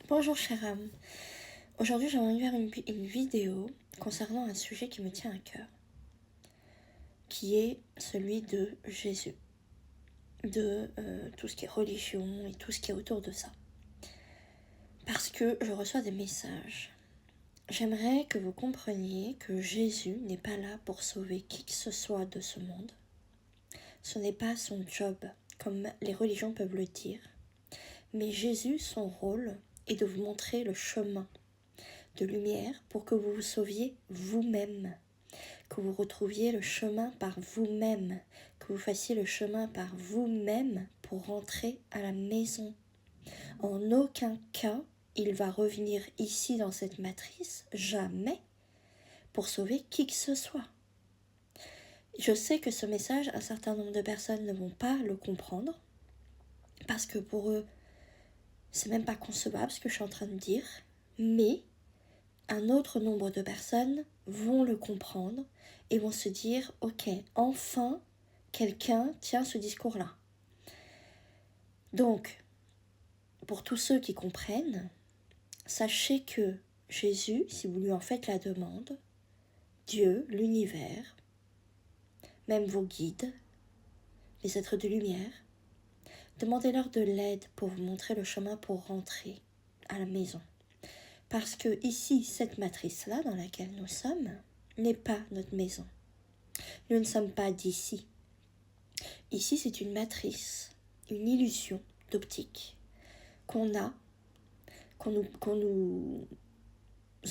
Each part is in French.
Bonjour chère âme, aujourd'hui j'aimerais faire une vidéo concernant un sujet qui me tient à cœur, qui est celui de Jésus, de tout ce qui est religion et tout ce qui est autour de ça. Parce que je reçois des messages. J'aimerais que vous compreniez que Jésus n'est pas là pour sauver qui que ce soit de ce monde. Ce n'est pas son job, comme les religions peuvent le dire. Mais Jésus, son rôle est de vous montrer le chemin de lumière pour que vous vous sauviez vous-même, que vous retrouviez le chemin par vous-même, que vous fassiez le chemin par vous-même pour rentrer à la maison. En aucun cas, il va revenir ici dans cette matrice, jamais, pour sauver qui que ce soit. Je sais que ce message, un certain nombre de personnes ne vont pas le comprendre, parce que pour eux, c'est même pas concevable ce que je suis en train de dire, mais un autre nombre de personnes vont le comprendre et vont se dire « Ok, enfin, quelqu'un tient ce discours-là. » Donc, pour tous ceux qui comprennent, sachez que Jésus, si vous lui en faites la demande, Dieu, l'univers, même vos guides, les êtres de lumière, demandez-leur de l'aide pour vous montrer le chemin pour rentrer à la maison. Parce que ici, cette matrice-là dans laquelle nous sommes n'est pas notre maison. Nous ne sommes pas d'ici. Ici, c'est une matrice, une illusion d'optique qu'on a, qu'on nous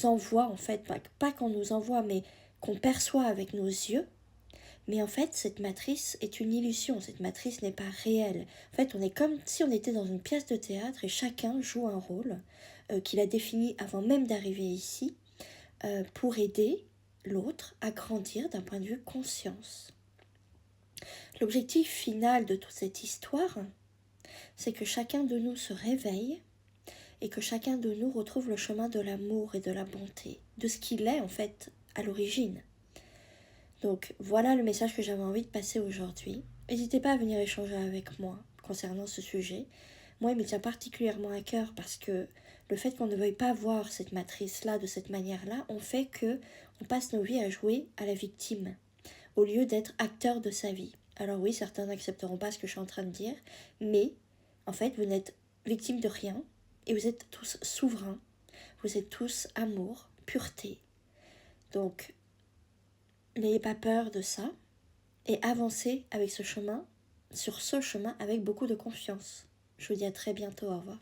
envoie en fait, pas qu'on nous envoie, mais qu'on perçoit avec nos yeux. Mais en fait, cette matrice est une illusion, cette matrice n'est pas réelle. En fait, on est comme si on était dans une pièce de théâtre et chacun joue un rôle qu'il a défini avant même d'arriver ici pour aider l'autre à grandir d'un point de vue conscience. L'objectif final de toute cette histoire, c'est que chacun de nous se réveille et que chacun de nous retrouve le chemin de l'amour et de la bonté, de ce qu'il est en fait à l'origine. Donc voilà le message que j'avais envie de passer aujourd'hui. N'hésitez pas à venir échanger avec moi concernant ce sujet. Moi, il me tient particulièrement à cœur parce que le fait qu'on ne veuille pas voir cette matrice-là de cette manière-là, on fait que on passe nos vies à jouer à la victime au lieu d'être acteur de sa vie. Alors oui, certains n'accepteront pas ce que je suis en train de dire, mais en fait, vous n'êtes victime de rien et vous êtes tous souverains. Vous êtes tous amour, pureté. Donc, n'ayez pas peur de ça et avancez avec ce chemin, sur ce chemin avec beaucoup de confiance. Je vous dis à très bientôt, au revoir.